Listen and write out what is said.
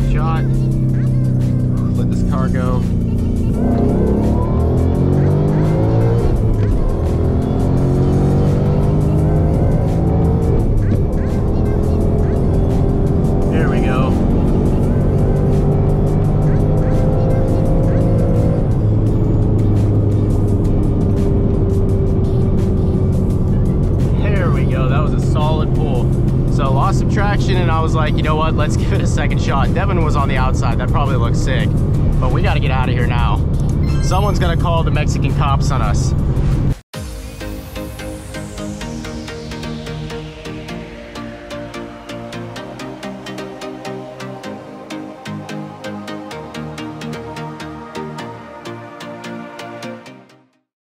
Good shot. Let this car go. There we go. There we go. That was a solid pull. So lost some traction and I was like, you know what, let's give it a second shot. Devin was on the outside, that probably looks sick, but we got to get out of here now. Someone's gonna call the Mexican cops on us.